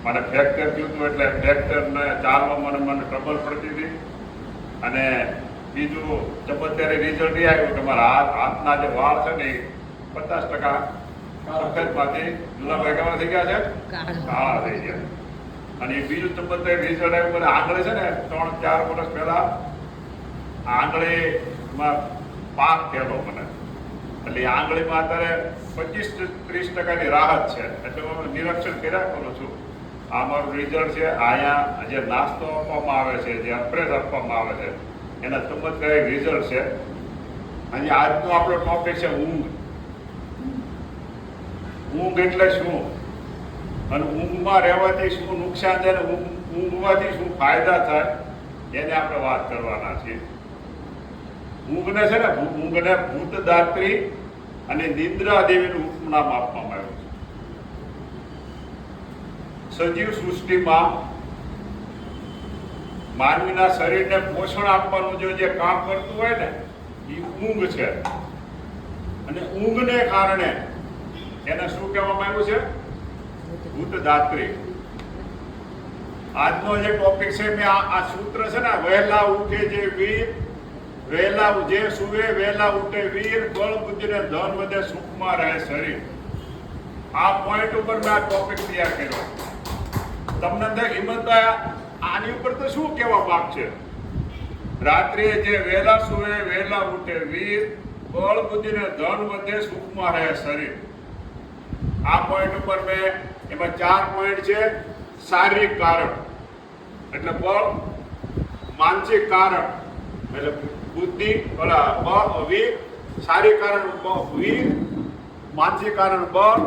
મને ફ્રેક્ચર થયું હતું એટલે ફ્રેક્ચરને ચાલવામાં મને ટ્રબલ પડતી હતી. અને બીજું ચમત્કારી રિઝલ્ટ એ આવ્યું કે મારા હાથના જે વાળ છે ને એ 50% સફેદમાંથી જુલાભાઈ કેવા થઈ ગયા છે, કાળા થઈ ગયા. અને એ બીજું ચમત્કારી રિઝલ્ટ આવ્યું મને આંગળી છે ને 3-4 વર્ષ પહેલા આંગળીમાં પાક થયેલો મને. એટલે એ આંગળીમાં અત્યારે 25-30% રાહત છે. એટલે હું નિરીક્ષણ કર્યા કરું છું. આ મારું રિઝલ્ટ છે. અહીંયા જે નાસ્તો આપવામાં આવે છે, જે અપરેસ આપવામાં આવે છે, એના ચમત્કારી રિઝલ્ટ છે. અને આજનો આપણો ટોપિક છે ઊંઘ. ઊંઘ એટલે શું અને ઊંઘમાં રહેવાથી શું નુકસાન છે, ઊંઘવાથી શું ફાયદા થાય, એને આપણે વાત કરવાના છીએ. ઊંઘને છે ને ઊંઘને ભૂતદાત્રી અને નિદ્રા દેવીનું ઉપનામ આપવામાં આવ્યું છે. સજીવ સૃષ્ટિમાં માનવીના શરીરને પોષણ આપવાનું જે કામ કરતું હોય ને એ ઊંઘ છે. અને ઊંઘને કારણે એને શું કહેવામાં આવ્યું છે? ભૂતદાત્રી. આજનો જે ટોપિક છે મેં આ સૂત્ર છે ને, વહેલા ઉઠે જે વીર, વહેલા જે સુવે વહેલા ઉઠે વીર, બળ બુદ્ધિ ને ધન વધે સુખમાં રહે શરીર. આ પોઈન્ટ ઉપર મેં આ ટોપિક તૈયાર કર્યો. તમને હિંમત આની ઉપર તો શું કહેવા માંગશે? રાત્રે જે વહેલા સુવે વહેલા ઉઠે વીર, બળ બુદ્ધિ ને ધન વધે સુખમાં રહે શરીર. આ પોઈન્ટ ઉપર મેં એમાં 4 પોઈન્ટ છે. શારીરિક કારણ એટલે બળ, માનસિક કારણ એટલે બુદ્ધિ, વીર, શારીરિક કારણ વીર, માનસિક કારણ બળ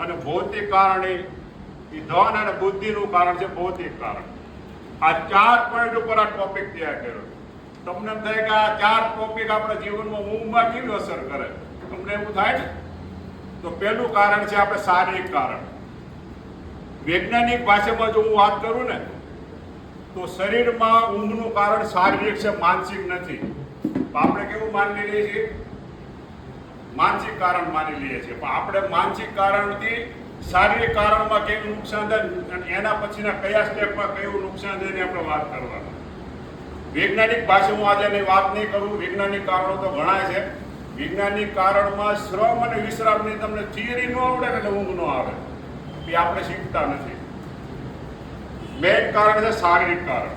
અને ભૌતિક કારણ એ ધન અને બુદ્ધિનું કારણ છે ભૌતિક કારણ. આ 4 પોઈન્ટ ઉપર આ ટોપિક તૈયાર કર્યો. તમને એમ થાય કે આ 4 ટોપિક આપણા જીવનમાં ઊંઘમાં કેવી અસર કરે? તમને એવું થાય ને? તો પહેલું કારણ છે આપણે શારીરિક કારણ. વૈજ્ઞાનિક ભાષામાં જો હું વાત કરું ને તો શરીરમાં ઊંઘનું કારણ શારીરિક છે, માનસિક નથી. આપણે કેવું માની લઈએ છીએ? માનસિક કારણ માની લઈએ છીએ. પણ આપણે માનસિક કારણથી શારીરિક કારણમાં કેવું નુકસાન થાય અને એના પછીના કયા સ્ટેપમાં કયું નુકસાન થાય આપણે વાત કરવાની. વૈજ્ઞાનિક ભાષામાં આજે એની વાત નહીં કરું. વૈજ્ઞાનિક કારણો તો ઘણા છે. વૈજ્ઞાનિક કારણમાં શ્રમ અને વિશ્રામની તમને થિયરી ન આવડે એટલે ઊંઘ ન આવે. એ આપણે શીખતા નથી. મેઇન કારણ છે શારીરિક કારણ.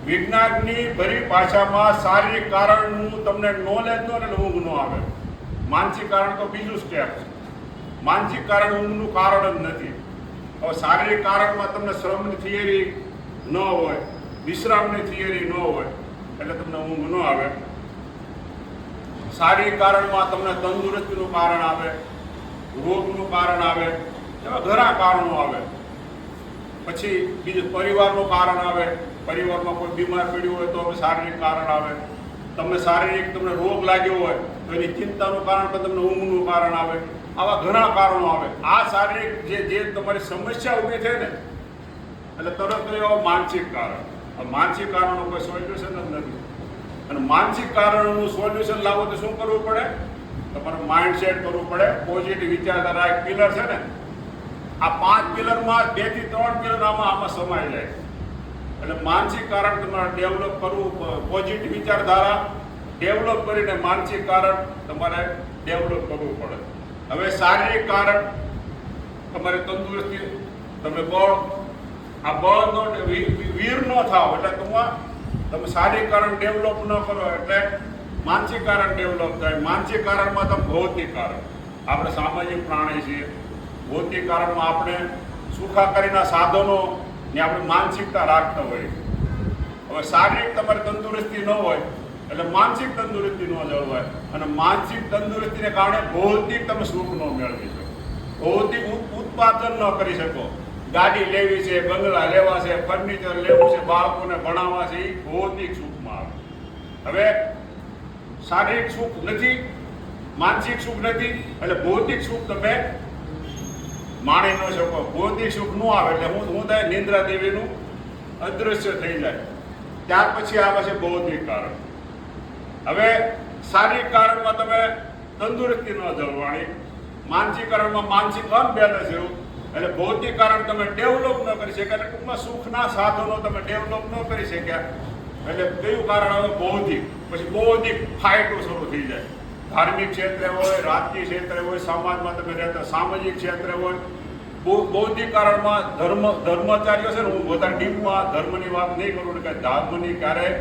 વિજ્ઞાનની ભરી ભાષામાં શારીરિક કારણનું તમને નોલેજ ન એટલે ઊંઘ ન આવે. માનસિક કારણ તો બીજું સ્ટેપ છે. માનસિક કારણ ઊંઘનું કારણ જ નથી. હવે શારીરિક કારણમાં તમને શ્રમની થિયરી ન હોય, વિશ્રામની થિયરી ન હોય એટલે તમને ઊંઘ ન આવે. શારીરિક કારણમાં તમને તંદુરસ્તીનું કારણ આવે, રોગનું કારણ આવે, એવા ઘણા કારણો આવે. પછી બીજું પરિવારનું કારણ આવે. પરિવારમાં કોઈ બીમાર પડ્યું હોય તો શારીરિક કારણ આવે. તમને શારીરિક તમને રોગ લાગ્યો હોય તો એની ચિંતાનું કારણ પણ તમને ઊંઘનું કારણ આવે. આવા ઘણા કારણો આવે. આ શારીરિક જે તમારી સમસ્યા ઊભી થાય ને એટલે તરત એવા માનસિક કારણ. માનસિક કારણો કોઈ સોલ્યુશન જ નથી. અને માનસિક કારણોનું સોલ્યુશન લાવો તો શું કરવું પડે? તમારે માઇન્ડસેટ કરવું પડે. પોઝિટિવ વિચારધારા એક પિલર છે ને, આ 5 પિલરમાં 2 થી 3 પિલર આમાં સમાઈ જાય. એટલે માનસિક કારણ તમારે ડેવલપ કરવું, પોઝિટિવ વિચારધારા ડેવલપ કરીને માનસિક કારણ તમારે ડેવલપ કરવું પડે. હવે શારીરિક કારણ તમારે તંદુરસ્તી, તમે બળ, આ બળનો વીર ન થાવ એટલે તમે શારીરિક કારણ ડેવલપ ન કરો એટલે માનસિક કારણ ડેવલપ થાય. માનસિક કારણમાં તમે ભૌતિક કારણ, આપણે સામાજિક પ્રાણી છીએ. ભૌતિક કારણમાં આપણે સુખાકારીના સાધનો ને આપણે માનસિકતા રાખતા હોઈએ. હવે શારીરિક તમારી તંદુરસ્તી ન હોય એટલે માનસિક તંદુરસ્તી ન જળવાય. અને માનસિક તંદુરસ્તીને કારણે ભૌતિક તમે સુખ ન મેળવી શકો, ભૌતિક ઉત્પાદન ન કરી શકો. ગાડી લેવી છે, બંગલા લેવા છે, ફર્નિચર લેવું છે, બાળકોને ભણાવવા છે, એ ભૌતિક સુખમાં આવે. હવે શારીરિક સુખ નથી, માનસિક સુખ નથી એટલે ભૌતિક સુખ તમે માણી ન શકો. ભૌતિક સુખ ન આવે એટલે હું થાય નિંદ્રા દેવીનું અદૃશ્ય થઈ જાય. ત્યાર પછી આવે છે ભૌતિક કારણ. હવે શારીરિક કારણમાં તમે તંદુરસ્તી ન જળવાણી, માનસિક કારણમાં માનસિક અનબેલેન્સ એવું, એટલે ભૌતિક કારણ તમે ડેવલપ ન કરી શક્યા, એટલે ટૂંકમાં સુખના સાધનો તમે ડેવલપ ન કરી શક્યા. એટલે કયું કારણ આવે? બૌદ્ધિક. પછી બૌદ્ધિક ફાઇટો શરૂ થઈ જાય. ધાર્મિક ક્ષેત્રે હોય, રાજકીય ક્ષેત્રે હોય, સમાજમાં તમે રહેતા સામાજિક ક્ષેત્રે હોય. બૌદ્ધિક કારણમાં ધર્મચાર્યો છે ને, હું વધારે ડીપમાં ધર્મની વાત નહીં કરું કે ધર્મની ક્યારેય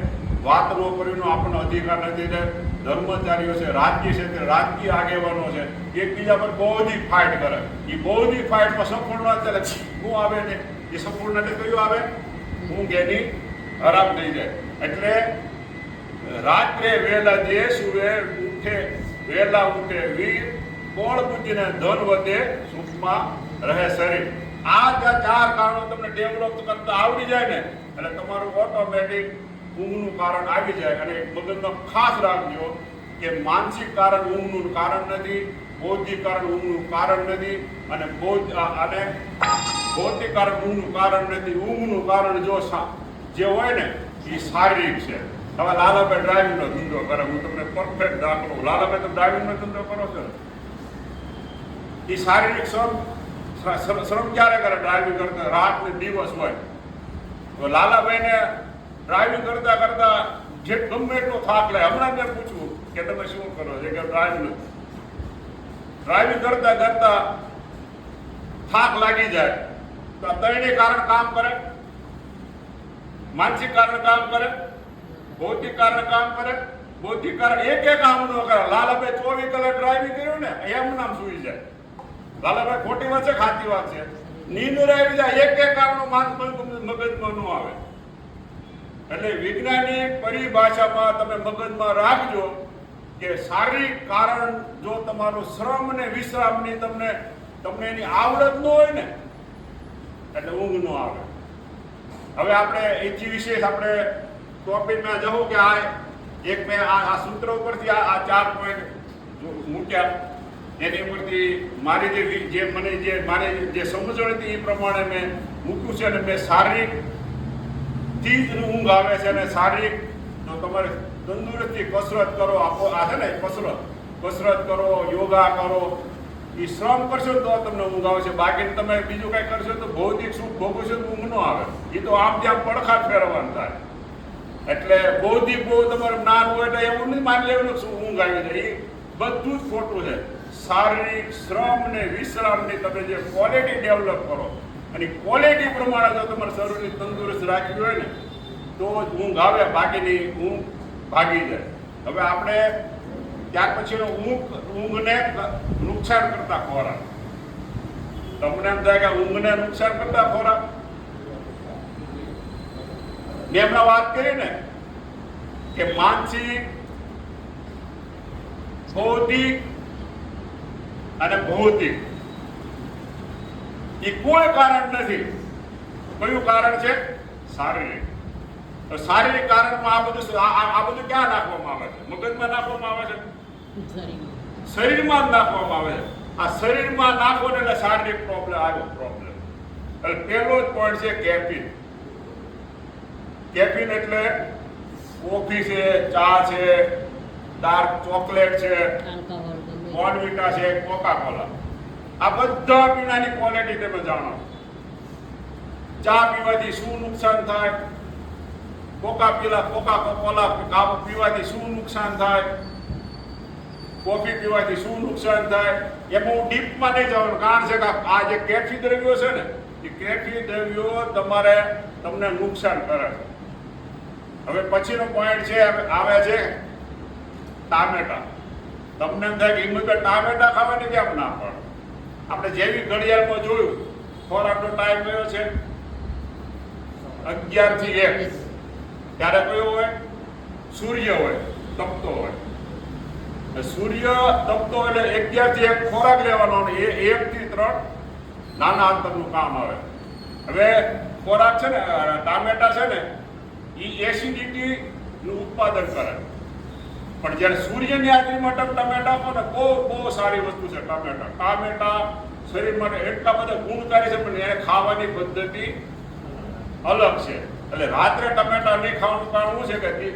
વાત ન કરીને આપણને અધિકાર નથી. ધર્મચારીઓ છે, રાજકીય ક્ષેત્રે રાજકીય આગેવાનો છે, એકબીજા પર બૌદ્ધિક ફાઇટ કરે. એ બૌદ્ધિક ફાઇટમાં સફળ ન ચાલે, શું આવે ને એ સફળ નથી. કયું આવે? ઊંઘ એની હરામ થઈ જાય. એટલે રાત્રે વહેલા જે સુવે, ઉઠે વહેલા ઉઠે વીર, કોણ બુદ્ધિને ધન વધે, સુખમાં રહે શરીર. આ ચાર કારણો તમને ડેવલપ કરતા આવડી જાય ને એટલે તમારું ઓટોમેટિક ઊંઘનું કારણ આવી જાય. અને મગજમાં ખાસ રાખજો કે માનસિક કારણ ઊંઘનું કારણ નથી, બૌદ્ધિક કારણ ઊંઘનું કારણ નથી, અને ભૌતિક કારણ ઊંઘનું કારણ નથી. ઊંઘનું કારણ જે હોય ને એ શારીરિક છે. હવે લાલાભાઈ ડ્રાઇવિંગનો ધંધો કરે, હું તમને પરફેક્ટ દાખલો. લાલાભાઈ તમે ડ્રાઇવિંગનો ધંધો કરો છો ને, એ શારીરિક શ્રમ ક્યારે કરે? ડ્રાઇવિંગ કરતા રાત ને દિવસ હોય. તો લાલાભાઈને ડ્રાઇવિંગ કરતા કરતા જે ગમે એટલો થાક લે. હમણાં મેં પૂછવું કે તમે શું કરો છો, કે ડ્રાઇવિંગ કરતા કરતા થાક લાગી જાય તો આ ત્રણેય કારણ કામ કરે. માનસિક કારણ કામ કરે, ભૌતિક કારણ કામ કરે, બૌદ્ધિક કારણ એક કામ ન કરે. લાલાભાઈ 24 કલાક ડ્રાઇવિંગ કર્યું ને એમ નામ સુઈ જાય. લાલાભાઈ ખોટી વાત છે, ખાતી વાત છે. નીંદર આવી જાય, એક કારણનો મગજમાં ન આવે. એટલે વૈજ્ઞાનિક પરિભાષામાં તમે મગજમાં રાખજો કે શારીરિક કારણ જો તમારું શ્રમ ને વિશ્રામની તમને એની આવડત ન હોય ને એટલે ઊંઘ ન આવે. હવે આપણે એથી વિશેષ આપણે ટોપિકમાં જવું કે આ એક મેં આ સૂત્ર ઉપરથી આ 4 પોઈન્ટ મૂક્યા. એની ઉપરથી મારી જે સમજણ હતી એ પ્રમાણે મેં મૂક્યું છે. અને મેં શારીરિક થી જ ઊંઘ આવે છે. અને શારીરિક જો તમારે તંદુરસ્તી કસરત કરો, આ છે ને કસરત કરો, યોગા કરો, એ શ્રમ કરશો તો તમને ઊંઘ આવે છે. બાકી તમે બીજું કંઈ કરશો તો ભૌતિક સુખ ભોગવશો તો ઊંઘ ન આવે. એ તો આમ ત્યાં પડખાટ ફેરવવાનું થાય. એટલે બૌદ્ધિક બહુ તમારે જ્ઞાન હોય એટલે એવું નહીં માની લેવાનું શું ઊંઘ આવી જાય. એ બધું જ ખોટું છે. શારીરિક શ્રમ ને વિશ્રામની તમે જે ક્વોલિટી ડેવલપ કરો અને ક્વોલિટી પ્રમાણે જો તમારે શરીરની તંદુરસ્ત રાખવી હોય ને તો જ ઊંઘ આવે, બાકીની ઊંઘ ભાગી જાય. હવે આપણે ત્યાર પછીનો ઊંઘને નુકસાન કરતા ખોરાક. તમને એમ થાય કે ઊંઘને નુકસાન કરતા ખોરાક મેં હમણાં વાત કરી ને કે માનસિક, બૌદ્ધિક અને ભૌતિક એ કોઈ કારણ નથી. કયું કારણ છે? શારીરિક. શારીરિક કારણમાં આ બધું ક્યાં નાખવામાં આવે છે? મગજમાં નાખવામાં આવે છે, શરીરમાં જ નાખવામાં આવે છે. આ શરીરમાં નાખો ને એટલે શારીરિક પ્રોબ્લેમ આવ્યો. એટલે પહેલો જ પોઈન્ટ છે કેફીન. કેફીન એટલે કોફી છે, ચા છે, ડાર્ક ચોકલેટ છે, બોર્નવિટા છે, કોકા કોલા. આ બધા પીણાની ક્વોલિટી તમે જાણો. ચા પીવાથી શું નુકસાન થાય, કોકા કોલા પીવાથી શું નુકસાન થાય, કોફી પીવાથી શું નુકસાન થાય, એમાં હું ડીપમાં નહીં જવાનું. કારણ છે કે આ જે કેફી દ્રવ્યો છે ને એ કેફી દ્રવ્યો તમને નુકસાન કરે છે. હવે પછીનો પોઈન્ટ છે આવે છે ટામેટા. તમને એમ થાય કે હિંમતભાઈ ટામેટા ખાવાની કેમ ના પડે? આપણે જેવી ઘડિયાળમાં જોયું ખોરાકનો ટાઈમ કયો છે 11 થી 1. ત્યારે કયો હોય? સૂર્ય હોય, તપતો હોય. સૂર્ય તપતો એટલે 11 થી 1 ખોરાક લેવાનો, 1 થી 3 નાના અંતરનું કામ આવે. હવે ખોરાક છે ને, ટામેટા છે ને એ એસિડિટી નું ઉત્પાદન કરે. પણ જ્યારે સૂર્યની હાજરીમાં ટમેટા આપો ને બહુ સારી વસ્તુ છે. ટામેટા શરીર માટે એટલા બધા ગુણકારી છે, પણ એને ખાવાની પદ્ધતિ અલગ છે. એટલે રાત્રે ટમેટા નહીં ખાવાનું કારણ શું છે કે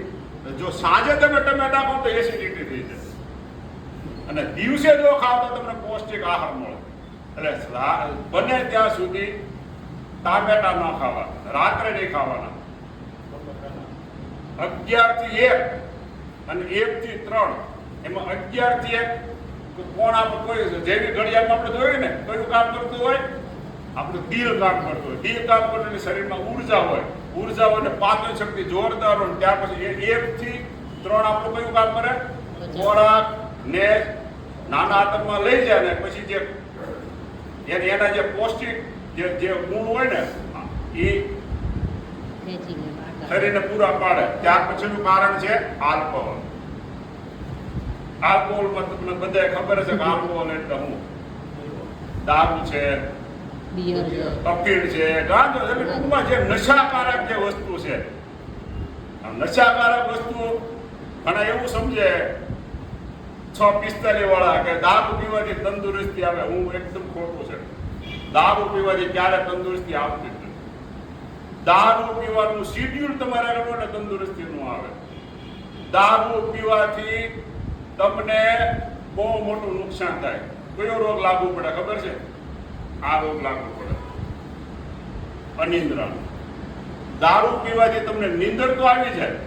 જો સાંજે તમે ટમેટા ખાઓ તો એસિડિટી થઈ જાય, અને દિવસે જો ખાઓ તો તમને પૌષ્ટિક આહાર મળે. એટલે બને ત્યાં સુધી ટામેટા ન ખાવા, રાત્રે નહીં ખાવાના. 11 થી 1 અને 1 થી 3, એમાં 11 થી 1 કોણ આપણે કોઈ જેવી ઘડિયાળમાં આપણે જોયું ને કયું કામ કરતું હોય, આપણું દિલ કામ કરતું હોય. દિલ કામ કરતું એટલે શરીરમાં ઉર્જા હોય ને પાચન શક્તિ જોરદાર હોય. ત્યાર પછી 1 થી 3 આપણું કયું કામ કરે, ખોરાક ને નાના આતંકમાં લઈ જાય ને પછી જે એના જે પૌષ્ટિક જે ગુણ હોય ને એ શરીરને પૂરા પાડે. ત્યાર પછીનું કારણ છે આલ્કોહોલ. આલ્કોહોલમાં તમને બધાય ખબર છે કે આલ્કોહોલ એટલે શું? દારૂ છે, અફીણ છે, ગાંજો છે, એટલે ટૂંકમાં જે નશાકારક જે વસ્તુ છે. નશાકારક વસ્તુ ઘણા એવું સમજે 6:45 વાળા કે દારૂ પીવાથી તંદુરસ્તી આવે. હું એકદમ ખોટું છે. દારૂ પીવાથી ક્યારે તંદુરસ્તી આવતી જ નથી. દારૂ પીવાનું શિડ્યુલ તમારે કરો ને તંદુરસ્તી નું આવે. દારૂ પીવાથી તમને બહુ મોટું નુકસાન થાય. કયો રોગ લાગુ પડે ખબર છે? આ રોગ લાગુ પડે, અનિદ્રા. દારૂ પીવાથી તમને નીંદર તો આવી જાય.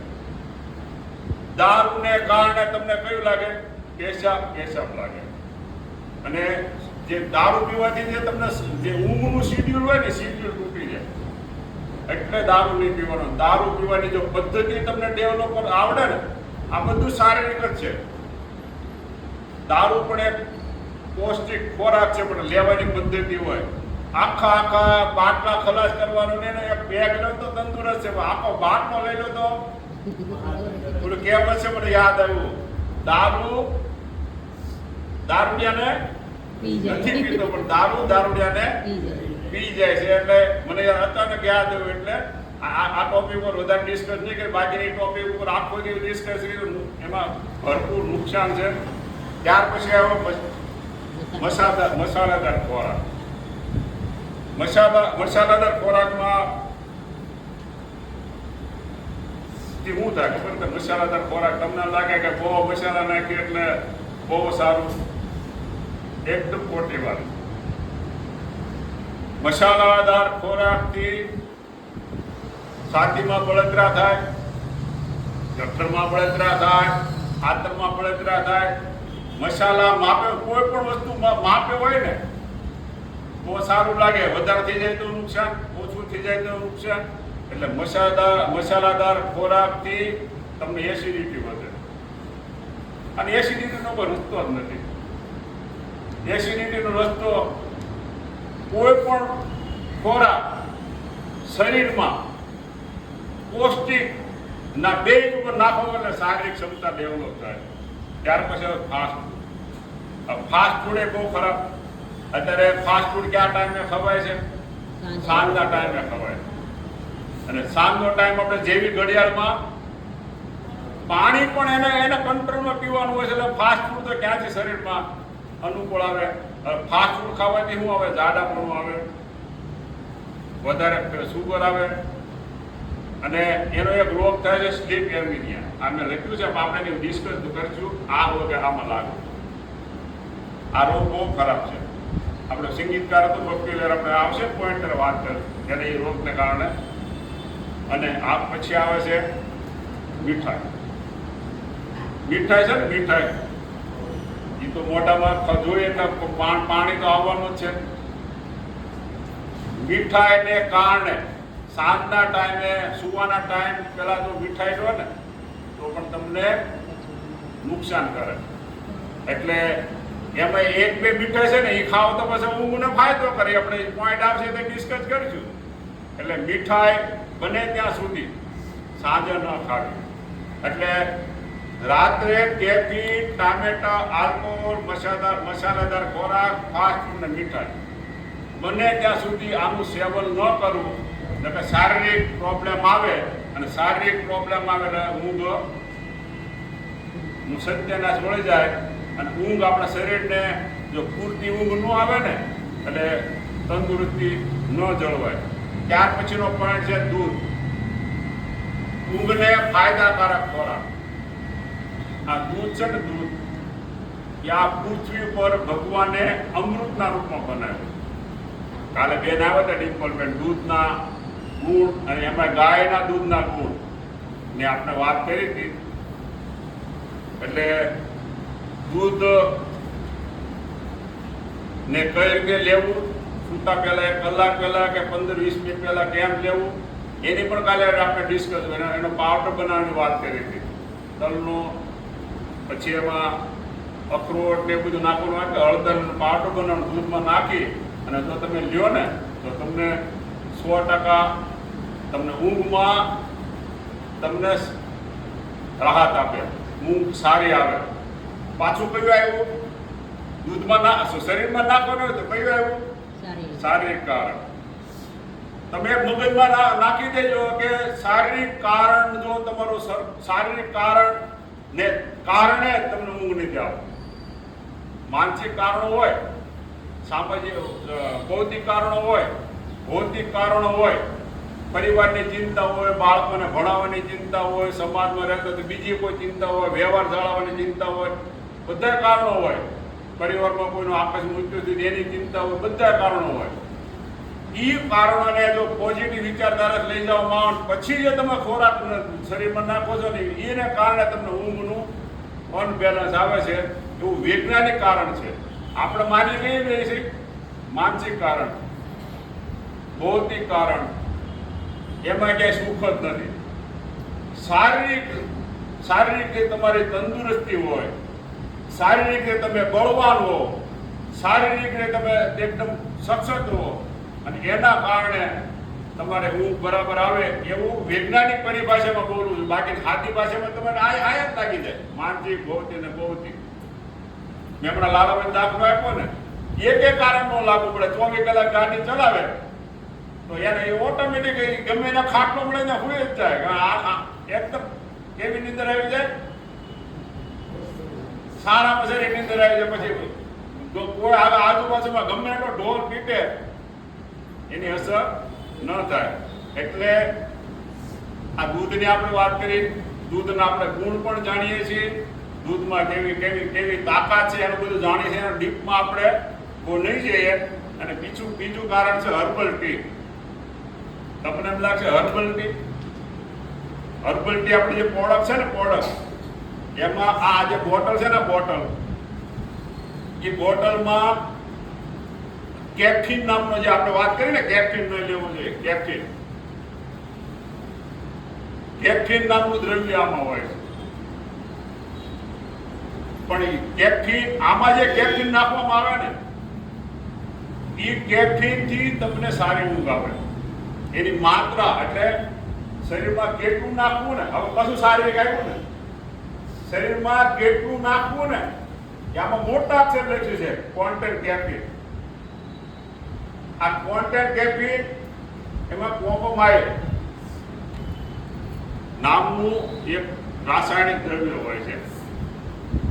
દારૂને કારણે તમને કયું લાગે? પેશાબ લાગે. અને જે દારૂ પીવાથી જે તમને જે ઊંઘનું શિડ્યુલ હોય ને શિડ્યુલ તૂટી જાય. એટલે દારૂ નહીં પીવાનો. દારૂ પીવાની જો પદ્ધતિ તમને ડેવલપ આવડે ને, આ બધું શારીરિક જ છે. દારૂ પણ એક પૌષ્ટિક ખોરાક છે, પણ લેવાની પદ્ધતિ હોય. આખા બાટલા ખલાસ કરવાનું ને એક બેગ લો તો તંદુરસ્ત છે, આખો બાટલો લઈ લો તો થોડું કહેવત છે મને યાદ આવ્યું, દારૂડિયાને નથી પીતો પણ દારૂડિયાને પી જાય છે. એટલે મને અચાનક યાદ આવ્યું. એટલે આ ટોપિક ઉપર વધારે ડિસ્કસ નહીં કરી, બાકીની ટોપિક ઉપર આખો દિવસ ડિસ્કસ કર્યું, એમાં ભરપૂર નુકસાન છે. ત્યાર પછી આવ્યો મસાલાદાર ખોરાક. મસાલાદાર ખોરાકમાં શું થાય ખબર છે? મસાલાદાર ખોરાક તમને લાગે કે બહુ મસાલા નાખીએ એટલે બહુ સારું. એકદમ ખોટી વાત. મસાલાદાર ખોરાકથી છાતીમાં બળતરા થાય, જઠરમાં બળતરા થાય, આંતરમાં બળતરા થાય. મસાલા માપે, કોઈ પણ વસ્તુ માપે હોય ને તો સારું લાગે. વધારે થઈ જાય તો નુકસાન, ઓછું થઈ જાય તો નુકસાન. એટલે મસાલાદાર ખોરાકથી તમને એસિડિટી વધે. અને એસિડિટીનો કોઈ રસ્તો જ નથી. એસિડિટીનો રસ્તો કોઈ પણ ખોરાક શરીરમાં પૌષ્ટિક ના બેઝ ઉપર નાખો એટલે શારીરિક ક્ષમતા ડેવલપ થાય. ત્યાર પછી ફાસ્ટ ફૂડ એ બહુ ખરાબ. અત્યારે ફાસ્ટ ફૂડ કયા ટાઈમે ખવાય છે? સાંજના ટાઈમે ખવાય. અને સાંજનો ટાઈમ આપણે જેવી ઘડિયાળમાં પાણી પણ એને કંટ્રોલમાં પીવાનું હોય છે. એટલે ફાસ્ટ ફૂડ તો ક્યાંથી શરીરમાં અનુકૂળ આવે? ફાસ્ટ ફૂડ ખાવાથી શું આવે? જાડાપણું આવે, વધારે સુગર આવે, અને એનો એક રોગ થાય છે સ્લીપ એર્મિનિયા. આ મેં લખ્યું છે, આપણે ડિસ્કસ કરશું. આ રોગ આમાં લાગે. આ રોગ બહુ ખરાબ છે. આપણે સંગીતકાર હતો બકીલર, આપણે આવશે પોઈન્ટ તરફ વાત કરીશું ત્યારે એ રોગને કારણે. અને આ પછી આવે છે મીઠાઈ. મીઠાઈ છે ને, મીઠાઈ એ તો મોઢામાં જોઈએ એટલે પાણી તો આવવાનું જ છે. મીઠાઈને કારણે સાંજના ટાઈમે, સુવાના ટાઈમ પહેલા જો મીઠાઈ લો ને તો પણ તમને નુકસાન કરે. એટલે એમાં 1-2 મીઠાઈ છે ને એ ખાવ તો પછી ઊંઘને ફાયદો કરે. આપણે પોઈન્ટ આવશે તો ડિસ્કસ કરીશું. એટલે મીઠાઈ બને ત્યાં સુધી સાંજે ન ખાવી. એટલે રાત્રે કેફી, ટામેટા, આલ્કોહોલ, મસાલાદાર ખોરાક, ફાસ્ટ ફૂડ ને મીઠાઈ બને ત્યાં સુધી આનું સેવન ન કરવું. એટલે શારીરિક પ્રોબ્લેમ આવે, અને શારીરિક પ્રોબ્લેમ આવે એટલે ઊંઘ સત્યનાશ મળી જાય. અને ઊંઘ આપણા શરીરને જો પૂરતી ઊંઘ ન આવે ને એટલે તંદુરસ્તી ન જળવાય. ત્યાર પછીનો પોઈન્ટ છે દૂધ. ઊંઘને ફાયદાકારક ખોરાક. આ દૂધ છે ને, દૂધ કે આ પૃથ્વી પર ભગવાને અમૃતના રૂપમાં બનાવ્યું. કાલે બેન આવ્યા હતા ડિમ્પલબેન, દૂધના ગુણ અને એમાં ગાયના દૂધના ગુણ ને આપણે વાત કરી હતી. એટલે દૂધ ને કઈ રીતે લેવું, સૂતા પહેલા 1 કલાક પહેલા કે 15-20 મિનિટ પહેલા કેમ લેવું, એની પણ કાલે આપણે ડિસ્કસ એનો પાવડર બનાવવાની વાત કરી હતી. તલનો, પછી એમાં અખરોટ ને બધું નાખવાનું આવે, હળદરનો પાવડર બનાવવાનું દૂધમાં નાખી અને જો તમે લ્યો ને તો તમને 100% તમને ઊંઘમાં તમને રાહત આપે, ઊંઘ સારી આવે. પાછું કયું આવ્યું? દૂધમાં શરીરમાં નાખવાનું હોય તો કયું આવ્યું? શારીરિક કારણ. તમે મગજમાં નાખી દેજો કે શારીરિક કારણ, જો તમારું શારીરિક કારણ ને કારણે તમને ઊંઘ નથી આવતી. માનસિક કારણો હોય, સામાજિક ભૌતિક કારણો હોય, ભૌતિક કારણો હોય, પરિવારની ચિંતા હોય, બાળકોને ભણાવવાની ચિંતા હોય, સમાજમાં રહેતા તો બીજી કોઈ ચિંતા હોય, વ્યવહાર જાળવવાની ચિંતા હોય, બધા કારણો હોય. પરિવારમાં કોઈનું આકસ્મિક મૃત્યુ થયું એની ચિંતા હોય, બધા કારણો હોય. એ કારણોને જો પોઝિટિવ વિચારધારા લઈ જવામાં પછી જે તમે ખોરાક શરીરમાં નાખો છો ને એને કારણે તમને ઊંઘનું અનબેલેન્સ આવે છે. એવું વૈજ્ઞાનિક કારણ છે. આપણે માની લઈએ છીએ માનસિક કારણ, ભૌતિક કારણ, એમાં ક્યાંય સુખ જ નથી. શારીરિક રીતે તમારી તંદુરસ્તી હોય, શારીરિક રીતે તમે બળવાન હો, શારીરિક રીતે તમે એકદમ સક્ષત હો અને એના કારણે તમારે ઊંઘ બરાબર આવે એવું વૈજ્ઞાનિક પરિભાષામાં બોલવું છું. બાકી સાદી ભાષામાં તમારે આયા જ લાગી જાય. માનસિક, ભૌતિક ને ભૌતિક. મેં હમણાં લાલાભાઈ દાખલો આપ્યો ને, એક કારણ નો લાગુ પડે. 24 કલાક ગાડી ચલાવે તો એને ઓટોમેટિક ગમે એના ખાટલો મળે ને હોય જ જાય. એકદમ કેવી નીંદર આવી જાય, સારામાં સારી નીંદર આવી જાય. પછી જો કોઈ આજુબાજુમાં ગમે એટલો ઢોલ પીટે એની અસર ન થાય. એટલે આ દૂધની આપણે વાત કરી, દૂધના આપણે ગુણ પણ જાણીએ છીએ, દૂધમાં કેવી કેવી કેવી તાકાત છે એનું બધું જાણીએ છીએ. એના ડીપમાં આપણે બહુ નહીં જઈએ. અને બીજું કારણ છે હર્બલ ટી. તમને એમ લાગશે હર્બલ ટી આપણી જે પ્રોડક્ટ છે ને, પ્રોડક્ટ એમાં આ જે બોટલ છે ને, બોટલ એ બોટલમાં કેફીન નામનો, જે આપણે વાત કરી ને કેફીન ન લેવું જોઈએ, કેફીન નામનું દ્રવ્ય આમાં હોય છે. પણ કેફીન, આમાં જે કેફીન નાખવામાં આવે ને એ કેફીન થી તમને સારી ઊંઘ આવે. એની માત્રા એટલે શરીરમાં કેટલું નાખવું ને, હવે કશું શારીરિક આવ્યું ને, શરીરમાં કેટલું નાખવું ને આમાં મોટા અક્ષર લખ્યું છે કોન્ટેન્ટ કેફીન. આ કોન્ટેન્ટ કેફીન એમાં કોમોમાઇલ નામનું એક રાસાયણિક દ્રવ્ય હોય છે.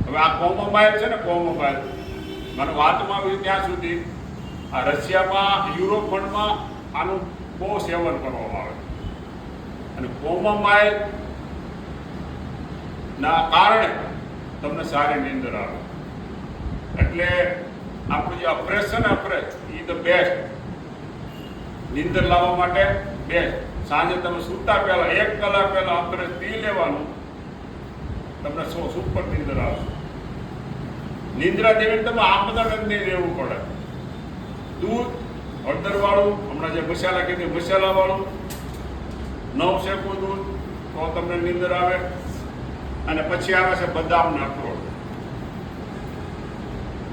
હવે આ કોમોમાઇલ છે ને, કોમોમાઇલ મને વાતમાં આવ્યું ત્યાં સુધી આ રશિયામાં, યુરોપ ખંડમાં આનું બહુ સેવન કરવામાં આવે અને કોમોમાઇલ ના કારણે તમને સારી નીંદર આવે. એટલે આપણું જે અફ્રેશ છે ને, અફ્રેશ એ ધ બેસ્ટ. નીંદર લાવવા માટે બેસ્ટ. સાંજે તમે સૂતા પહેલા 1 કલાક પહેલા અફ્રેશ પી લેવાનું, તમને સુપર નીંદર આવશે. નિંદ્રા દેવીને તમે આમદન જ નહીં રહેવું પડે. દૂધ હળદરવાળું, હમણાં જે મસાલા કીધી મસાલાવાળું, 9 શેકું દૂધ તો તમને નીંદર આવે. અને પછી આવે છે બદામના અખરોટ.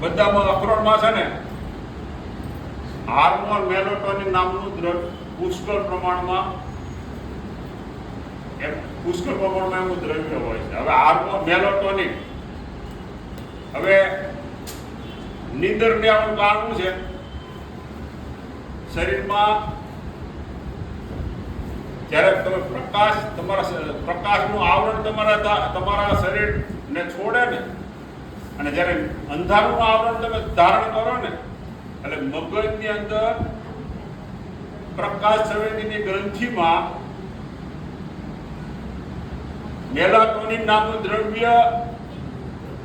બદામ અખરોટમાં છે ને હાર્મોન મેલેટોનિન નામનું દ્રવ્ય પુષ્કળ પ્રમાણમાં એવું દ્રવ્ય હોય છે. હવે હાર્મોન મેલેટોનિન, હવે નીંદર લેવાનું કારણ છે શરીરમાં જ્યારે તમે પ્રકાશનું આવરણ તમારા શરીરને છોડે ને, અને જ્યારે અંધારું આવરણ તમે ધારણ કરો ને, એટલે મગજની અંદર પ્રકાશ સંવેદીની ગ્રંથિમાં મેલાટોનિન નામનું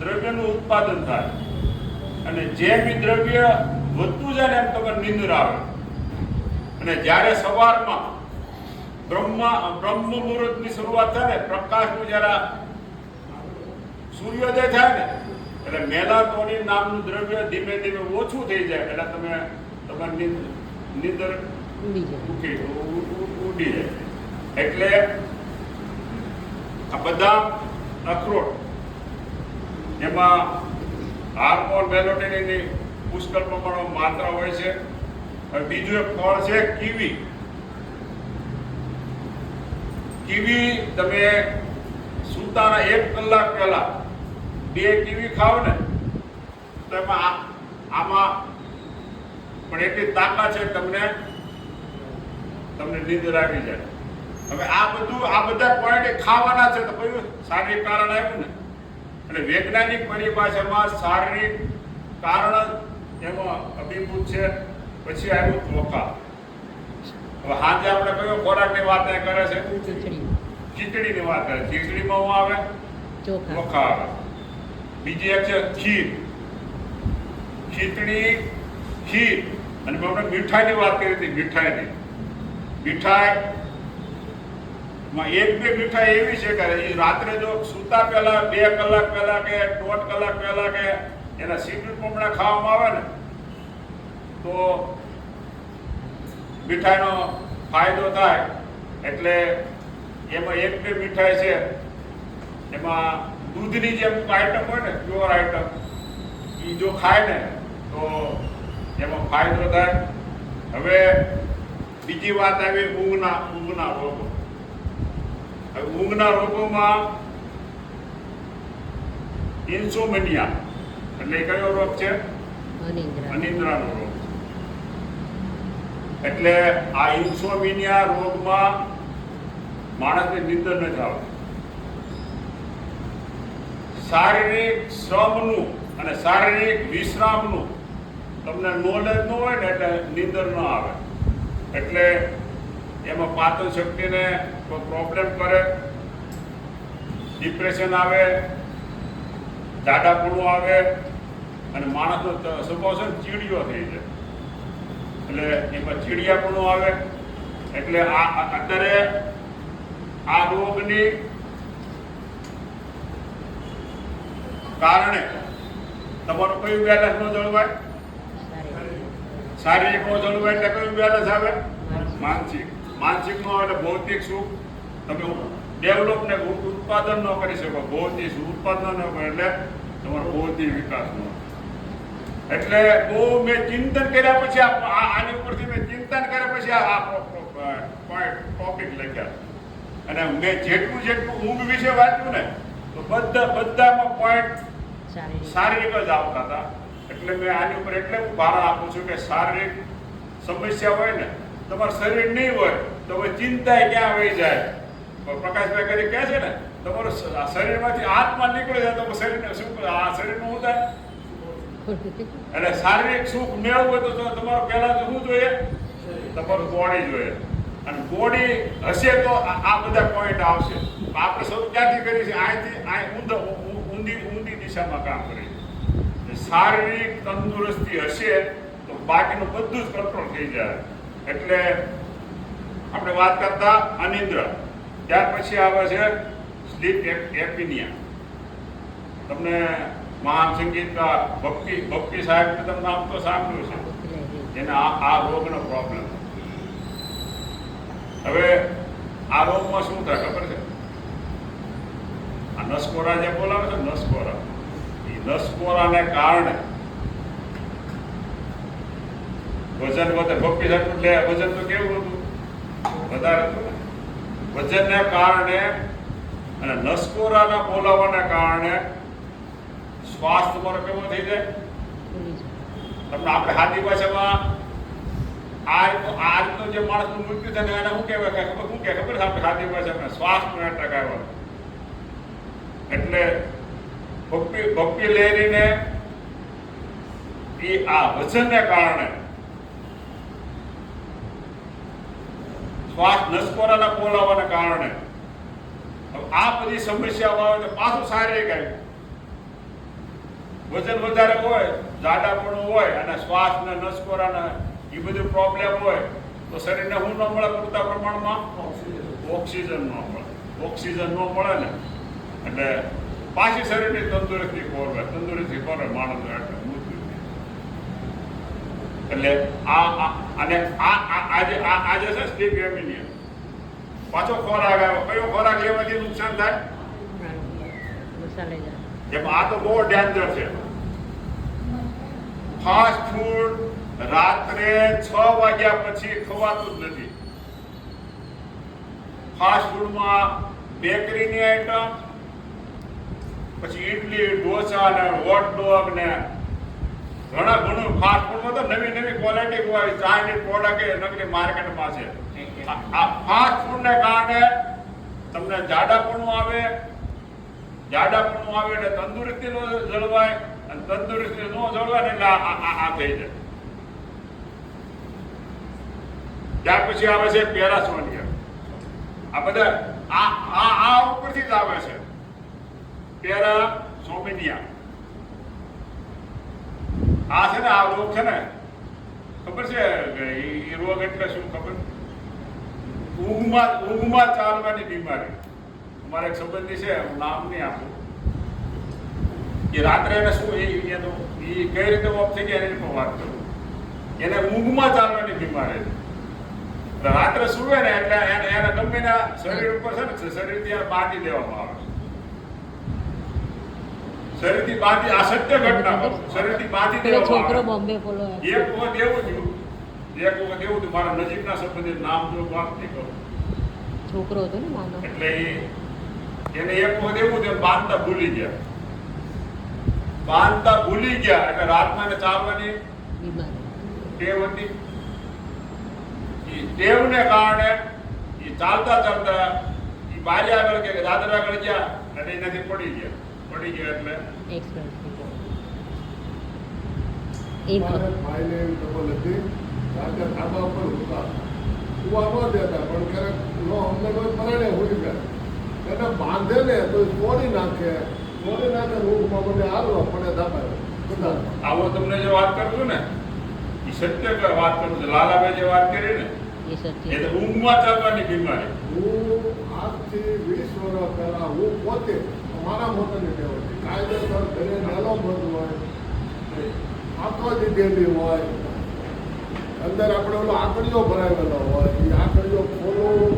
દ્રવ્યનું ઉત્પાદન થાય. અને જેમ એ દ્રવ્ય વધતું જાય ને એમ તમારે નિંદર આવે. અને જ્યારે સવારમાં બ્રહ્મ મુહૂર્તની શરૂઆત થાય ને, પ્રકાશનું જ્યારે સૂર્યોદય થાય ને, એટલે મેલાટોનિન નામનું દ્રવ્ય ધીમે ધીમે ઓછું થઈ જાય. એટલે તમારી નિંદર ઉડી જાય. એટલે આ બધા અખરોટ એમાં હાર્મોન મેલોટોનિનની પુષ્કળ પ્રમાણમાં માત્રા હોય છે. હવે બીજું એક ફળ છે કીવી. કીવી તમે સૂતાના 1 કલાક પહેલા 2 કીવી ખાવ ને તો એમાં આમાં પણ એટલી તાકાત છે તમને નીંદર આવી જાય. હવે આ બધા પોઈન્ટ ખાવાના છે તો કયું શારીરિક કારણ આવ્યું ને. એટલે વૈજ્ઞાનિક પરિભાષામાં શારીરિક કારણ એમાં અભિભૂત છે. પછી આવ્યું ચોખા. હવે હાજે આપણે કયો ખોરાકની વાત કરે છે? ખીચડીની વાત કરે. ખીચડીમાં શું આવે? ચોખા આવે. બીજી એક છે ખીર. ખીર અને આપણે મીઠાઈની વાત કરી હતી. મીઠાઈમાં 1-2 મીઠાઈ એવી છે કે એ રાત્રે જો સૂતા પહેલા 2 કલાક પહેલા કે 1.5 કલાક પહેલા કે એના સિગરેટ પમણા ખાવામાં આવે ને તો મીઠાઈનો ફાયદો થાય. એટલે એમાં 1-2 મીઠાઈ છે એમાં દૂધની જે અમુક આઈટમ હોય ને, પ્યોર આઈટમ, એ જો ખાય ને તો એમાં ફાયદો થાય. હવે બીજી વાત આવી ઊંઘના રોગો. હવે ઊંઘના રોગોમાં ઇન્સોમનિયા એટલે કયો રોગ છે? અનિદ્રાનો રોગ. એટલે આ ઇન્સોમનિયા રોગમાં માણસને નિંદર નથી આવતી. શારીરિક શ્રમનું અને શારીરિક વિશ્રામનું તમને નોલેજ ન હોય ને એટલે નિંદર ન આવે. એટલે એમાં પાચન શક્તિને કોઈ પ્રોબ્લેમ કરે, ડિપ્રેશન આવે, જાડાપણું આવે અને માણસનો સ્વભાવ છે ચીડિયો થઈ જાય. એટલે એમાં ચીડિયાપણું આવે. એટલે અત્યારે આ રોગની કારણે તમારું કયું બેલેન્સ ન જળવાય? શારીરિક નો જળવાય એટલે કયું બેલેન્સ આવે? માનસિક નો આવે એટલે ભૌતિક સુખ તમે ડેવલપ ને ઉત્પાદન ન કરી શકો. ભૌતિક ઉત્પાદન ન કરે એટલે તમારો ભૌતિક વિકાસ ન. એટલે બહુ મેં ચિંતન કર્યા પછી આની ઉપરથી મેં ચિંતન કર્યા પછી આ ટોપિક લખ્યા. અને મેં જેટલું ઊંઘ વિશે વાંચ્યું ને તો બધામાં પોઈન્ટ શારીરિક જ આવતા હતા. એટલે મેં આની ઉપર એટલે હું ભારણ આપું છું કે શારીરિક સમસ્યા હોય ને, તમારું શરીર નહીં હોય તો હવે ચિંતા ક્યાં વહી જાય. પ્રકાશભાઈ કરી કહે છે ને, તમારું શરીરમાંથી આત્મા નીકળી જાય તો શરીરને શું શરીરનું શું થાય? એટલે શારીરિક સુખ મેળવવું હોય તો તમારું પહેલા તો શું જોઈએ? તમારું બોડી જોઈએ. અને બોડી હશે તો આ બધા પોઈન્ટ આવશે. આપણે શરૂ ક્યાંથી કરી છે? અહીંથી ઊંધી દિશામાં કામ કરીએ. શારીરિક તંદુરસ્તી હશે તો બાકીનું બધું જ કંટ્રોલ થઈ જાય. એટલે આપણે વાત કરતા અનિદ્રા. ત્યાર પછી આવે છે સ્લીપ એપિનિયા. તમને મહાન સંગીતકાર ભક્તિ સાહેબનું તમે નામ તો સાંભળ્યું છે. એને આ રોગનો પ્રોબ્લેમ. હવે આ રોગમાં શું થાય ખબર છે? આ નસકોરા જે બોલાવે છે, નસકોરા, એ નસકોરાને કારણે વજન વધે. ભક્તિ સાહેબ એટલે વજન તો કેવું હતું? વધારે હતું ને. વજનને કારણે અને નસકોરાના બોલાવાના કારણે શ્વાસ તમારો કેવો થઈ જાય? તમને આપણે હાથી ભાષામાં આજનો જે માણસનું મૃત્યુ થાય એને શું કહેવાય? શું કે ખબર છે આપણે હાથી ભાષામાં? શ્વાસનું એટક આવ્યો. એટલે ભક્તિ લહેરીને એ આ વજનને કારણે શ્વાસ નસકોરાના બોલાવાના કારણે આ બધી સમસ્યાઓ આવે તો પાછું શારીરિક આવ્યું. વજન વધારે હોય જાડાપણું હોય અને શ્વાસ ને નસકોરા એ બધું પ્રોબ્લેમ હોય તો શરીરને શું ન મળે પૂરતા પ્રમાણમાં? ઓક્સિજન ન મળે. ઓક્સિજન ન મળે ને એટલે પાછી શરીરની તંદુરસ્તી ખોરવે માણસ એટલે મૃત્યુ એટલે આજે છે સ્લીપ એમિનિયા. પાછો ખોરાક આવ્યો. કયો ખોરાક લેવાથી નુકસાન થાય? એમાં આ તો બહુ ડેન્જર છે. ફાસ્ટ ફૂડ રાત્રે 6 વાગ્યા પછી ખવાતું જ નથી. ફાસ્ટ ફૂડમાં બેકરીની આઈટમ, પછી ઇડલી, ઢોસા ને હોટ ડોગ ને ઘણું ફાસ્ટ ફૂડમાં તો નવી ક્વોલિટી હોય. ચાઇનીઝ પ્રોડક્ટ એ નકલી માર્કેટમાં છે. આ ફાસ્ટ ફૂડને કારણે તમને જાડાપણું આવે એટલે તંદુરસ્તી નો જળવાય, અને તંદુરસ્તી નો જળવાય એટલે આ થઈ જાય. ત્યાર પછી આવે છે પેરાસોનિયા. આ બધા આ ઉપરથી જ આવે છે. પેરાસોમિનિયા આ છે ને, આ રોગ છે ને, ખબર છે એ રોગ એટલે શું ખબર? ઊંઘમાં ચાલવાની બીમારી. અમારા એક સંબંધી છે, હું નામ નહીં આપું, એ રાત્રે એને શું એ કઈ રીતે ઓફ થઈ ગયા એની પણ વાત કરું. એને ઊંઘમાં ચાલવાની બીમારી છે. રાત્રે સુવે ને એટલે એને ગમે ના શરીર ઉપર છે ને, શરીરથી બાંધી દેવામાં આવે. શરીરથી બાંધી, આ સત્ય ઘટના, શરીરથી બાંધી દેવામાં છોકરો બોમ્બે ફોલો એક વખત એવું થયું મારા નજીકના સંબંધી, નામ જો વાત નહીં કરું, છોકરો હતો ને નાનો, એટલે એને એક વખત એવું થયું બાંધતા ભૂલી ગયા એટલે રાતમાં એને ચાલવાની ટેવ હતી. એ ટેવને કારણે એ ચાલતા એ બારી આગળ કે દાદર આગળ ગયા અને એનાથી પડી ગયા એટલે ભાઈને એવી ખબર હતી રાતે ધાબા ઉપર ઉતા કુવા ન દેતા, પણ ક્યારેક અમને કોઈ પરણે હોઈ ગયા એને બાંધે ને તો તોડી નાખે ઊંઘમાં મને હાલવા પડે ધાબા. આવો તમને જે વાત કરું છું ને એ સત્ય વાત કરું છું. લાલાભાઈ જે વાત કરી ને એ તો ઊંઘમાં ચાલવાની બીમારી. હું આજથી 20 વર્ષ પહેલા હું પોતે મારા મોટાની ટેવ હતી. કાયદેસર ઘરે નેલો બંધ હોય, આંખો દીધેલી હોય, અંદર આપણે ઓલો આંકડીઓ ભરાવેલો હોય, એ આંકડીઓ ખોલું,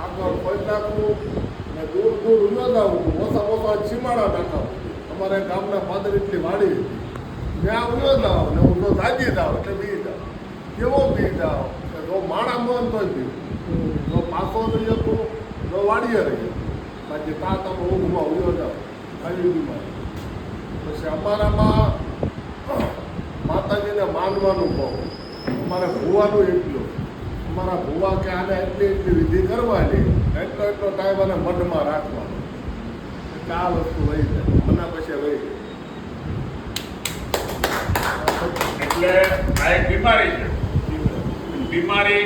આગળ કોઈ નાખવું ને દૂર ઉયોદાવું, ઓછા ચીમાડા નાખાવું. અમારે ગામના પાદરીટલી વાડી હતી, ત્યાં ઉયોદાવ ને હું તો જાગી જાવ એટલે બી જાવ. કેવો બી જાવ કે જો માણા મન તો જ બીવું, જો પાછો રહી હતું તો વાડીએ રહી, બાકી ત્યાં તમે ઊંઘમાં ઉયોદાવ આવી બીમારી. પછી અમારામાં માતાજીને માનવાનું બહુ, અમારે ભૂવાનું એટલું, અમારા ભૂવા કે આને એટલી વિધિ કરવાની, એટલો ટાઈમ અને મઢમાં રાખવાનો, એટલે આ વસ્તુ વહી જાય મને પછી વહી જાય. એટલે આ એક બીમારી છે. બીમારી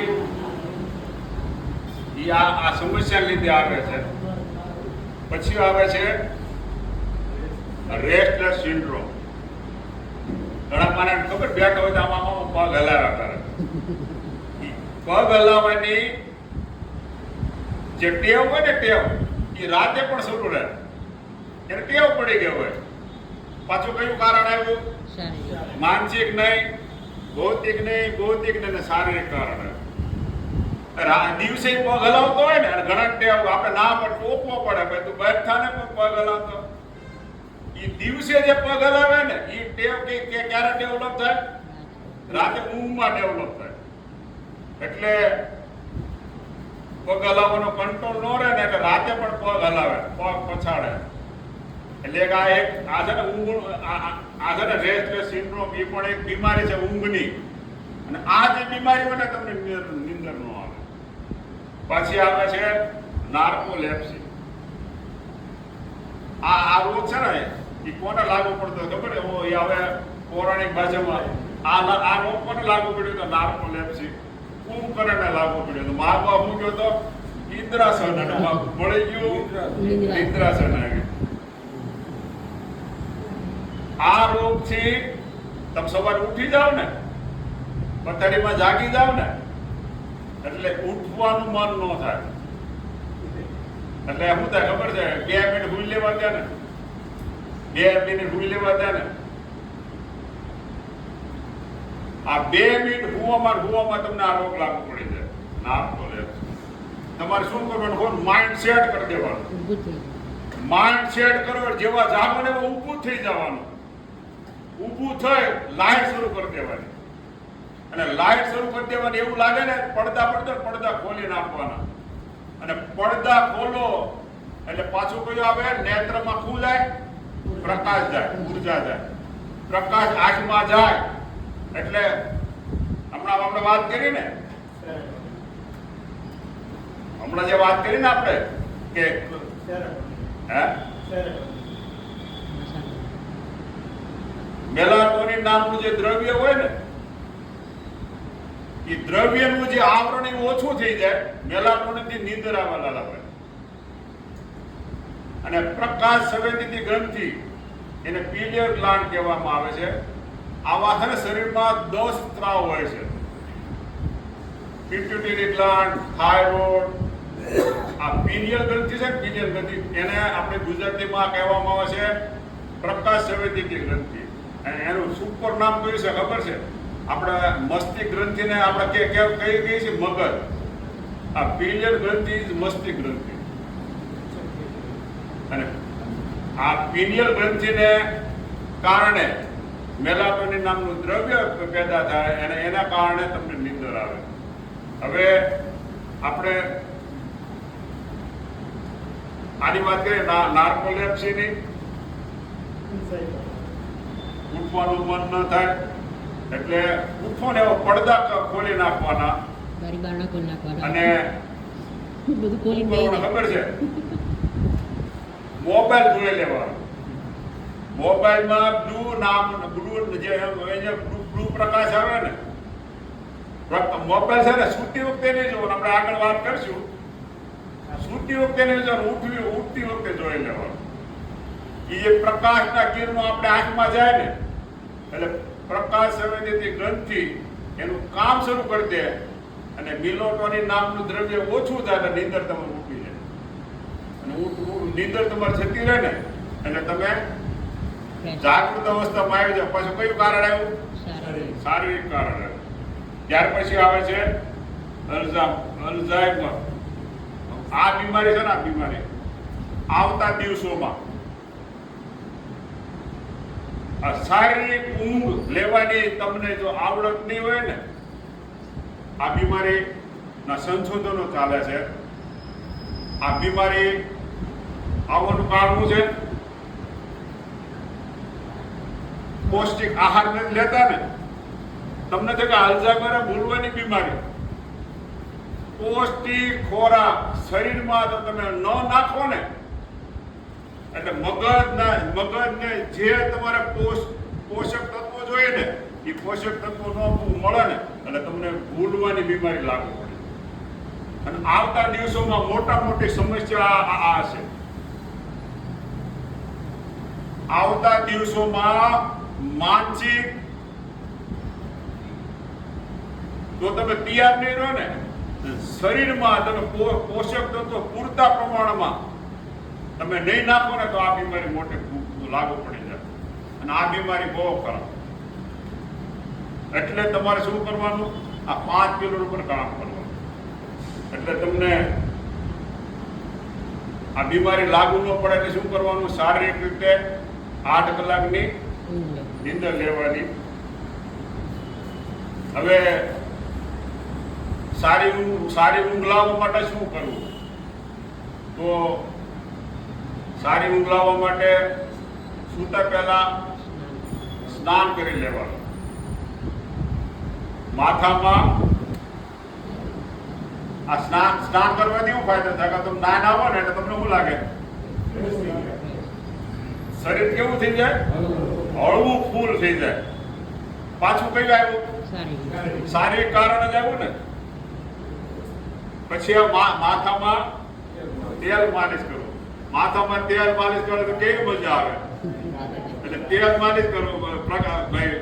આ સમસ્યા લીધે આવે છે. પછી આવે છે રેસ્ટલેસ સિન્ડ્રોમ. ઘણા માણસ ખબર બેઠા હોય તો આમાં પગ હલાવ્યા કરે. પગ હલાવવાની જે ટેવ હોય ને, ટેવ એ રાતે પણ શરૂ રહે, એને ટેવ પડી ગયો હોય. પાછું કયું કારણ આવ્યું? માનસિક નહીં, ભૌતિક નહીં, શારીરિક કારણ. દિવસે પગ હલાવતો હોય ને, ઘણા ટેવ આપણે ના પણ ટોકવો પડે, ભાઈ તું બેઠા ને પગ હલાવતો. એ દિવસે જે પગ હલાવે ને એ ટેવ કે ક્યારે ડેવલપ થાય? રાતે ઊંઘમાં ડેવલપ થાય. એટલે પગ હલાવવાનો કંટ્રોલ ન રહે ને એટલે રાતે પણ પગ હલાવે, પગ પછાડે. એટલે આ છે ને ઊંઘ, આ છે ને રેસ્ટલેસ સિન્ડ્રોમ, એ પણ એક બીમારી છે ઊંઘની. અને આ જે બીમારી હોય ને તમને નીંદર ન આવે. પછી આવે છે નાર્કોલેપ્સી. આ રોગ છે ને એ કોને લાગુ પડતો ખબર? હવે પૌરાણિક ભાષામાં આ રોગ કોને લાગુ પડ્યો તો નાર્કોલેપ્સી કુંભકર્ણને લાગુ પડ્યો તો. મારવા હું ગયો તો ઇન્દ્રાસન, અને મળી ગયું ઇન્દ્રાસન આવી. આ રોગથી તમે સવારે ઉઠી જાઓ ને, પથારીમાં જાગી જાઓ ને, એટલે ઉઠવાનું મન ન થાય. એટલે શું થાય ખબર છે? 2 મિનિટ ભૂલી લેવા દે ને, 2 મિનિટ ભૂલી લેવા દે ને, આ 2 મિનિટ હુવામાં તમને આ રોગ લાગુ પડી જાય. ના બોલે તમારે શું કરવાનું? માઇન્ડ સેટ કરી દેવાનું. ઊભું થઈ જાય. માઇન્ડ સેટ કરો, જેવા જાગો ને એવા ઊભું થઈ જવાનું. ઊભું થઈ લાઈટ શરૂ કરી દેવાની, અને લાઈટ શરૂ કરી દેવાની એવું લાગે ને પડદા ખોલી નાખવાના, અને પડદા ખોલો એટલે પાછું કયું આવે? નેત્રમાં શું જાય? પ્રકાશ જાય, ઉર્જા જાય. પ્રકાશ આંખમાં જાય એટલે હમણાં આપણે વાત કરી ને, હમણાં જે વાત કરી ને આપણે કે મેલાટોનિન નામનું જે દ્રવ્ય હોય ને, એ દ્રવ્યનું જે આવરણ એ ઓછું થઈ જાય. મેલાટોનિન થી નીંદર આવવા લાગે, અને પ્રકાશ સંવેદિત ગ્રંથિ એને પીલિયર ગ્લાન્ડ કહેવામાં આવે છે. આવા છે ને શરીરમાં 10 સ્ત્રાવ હોય છે. પિટ્યુટરી ગ્લાન્ડ, થાઇરોઇડ, આ પીલિયર ગ્રંથિ છે. પીલિયર ગ્રંથિ એને આપણે ગુજરાતીમાં કહેવામાં આવે છે પ્રકાશ સંવેદિત ગ્રંથિ. અને એનું સુપર નામ કયું છે ખબર છે? આપણે મસ્તિષ્ક ગ્રંથિને આપણે કઈ કહીએ છીએ? મગજ. આ પીલિયર ગ્રંથિ મસ્તિષ્ક ગ્રંથિ. અને આ પીનિયલ ગ્રંથિને કારણે મેલાટોનિન નામનું દ્રવ્ય પેદા થાય, અને એના કારણે તમને નીંદર આવે. હવે આપણે આની વાત કરીએ નાર્કોલેપ્સીની. ઉઠવાનું મન ન થાય એટલે ઉઠો ને એવો પડદા ખોલી નાખવાના, બારી બારણા ખોલી નાખવાના, અને બધું ખોલી નહીં. ખબર છે? મોબાઈલ જોઈ લેવાનો. મોબાઈલમાં બ્લુ પ્રકાશ આવે ને, મોબાઈલ છે ને સૂતી વખતે નહીં જોવાનું. આપણે આગળ વાત કરશું. સૂતી વખતે નહીં જોવાનું, ઉઠતી વખતે જોઈ લેવાનું. એ જે પ્રકાશના કિરણો આપણે આંખમાં જાય ને, એટલે પ્રકાશ સંવેદિત ગ્રંથિ એનું કામ શરૂ કરી દે, અને મેલાટોનિન નામનું દ્રવ્ય ઓછું થાય એટલે નીંદર તમારે ઉઠી જાય. અને નીંદર તમારે જતી રહે ને એટલે તમે જાગૃત અવસ્થામાં આવી જાય. પછી કયું કારણ આવ્યું? શારીરિક કારણ આવ્યું. ત્યાર પછી આવે છે અલ્ઝાઇમર. આ બીમારી છે ને, આ બીમારી આવતા દિવસોમાં આ શારીરિક ઊંઘ લેવાની તમને જો આવડત નહીં હોય ને, આ બીમારીના સંશોધનો ચાલે છે. આ બીમારી આવવાનું કારણ છે પૌષ્ટિક આહાર નથી લેતા ને. તમને છે કે અલ્ઝાઇમર ભૂલવાની બીમારી. પૌષ્ટિક ખોરાક શરીરમાં જો તમે ન નાખો ને, એટલે મગજને જે તમારે પોષક તત્વો જોઈએ ને, એ પોષક તત્વો ન મળે ને, એટલે તમને ભૂલવાની બીમારી લાગુ પડે. અને આવતા દિવસોમાં મોટી સમસ્યા આ છે. આવતા દિવસોમાં માનસિક જો તમે તૈયાર નહીં રહો ને, શરીરમાં તમે પોષક તત્વો પૂરતા પ્રમાણમાં તમે નહીં નાખો ને, તો આ બીમારી મોટી લાગુ પડી જાય. અને આ બીમારી બહુ ખરાબ. એટલે તમારે શું કરવાનું? આ 5 પિલર ઉપર કામ કરવાનું. એટલે તમને આ બીમારી લાગુ ન પડે એટલે શું કરવાનું? શારીરિક રીતે 8 કલાકની નીંદર લેવાની. હવે સારી ઊંઘ લાવવા માટે શું કરવું? તો સારી ઊંઘ લાવવા માટે સૂતા પહેલા સ્નાન કરી લેવાનું. માથામાં આ સ્નાન કરવાથી શું ફાયદો થાય? તમે નાન આવો ને એટલે તમને શું લાગે? શરીર કેવું થઈ જાય? હળવું ફૂલ થઈ જાય. પાછું કયું આવ્યું? શારીરિક કારણ જ આવ્યું ને. પછી માથામાં તેલ માલિશ કરો. માથામાં તેલ માલિશ કરો તો કેવી મજા આવે. એટલે તેલ માલિશ કરો ભાઈ,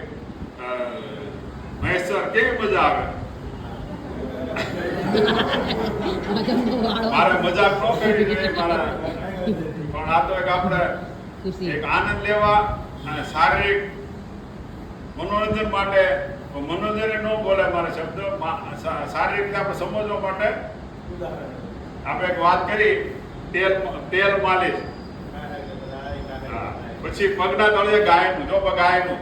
મહેશ્વર કેવી મજા આવે? મગજનો વાળો. મારે મજાક ન કરવી જોઈએ મારા, પણ આ તો એક આપણે ખુશી. એક આનંદ લેવા અને શારીરિક મનોરંજન માટે, મનોરંજન ન બોલે મારા શબ્દ, શારીરિક રીતે આપણે સમજવા માટે આપણે એક વાત કરી, તેલ માલિશ. હા. પછી પગના તળિયે ગાયનું, જો ગાયનું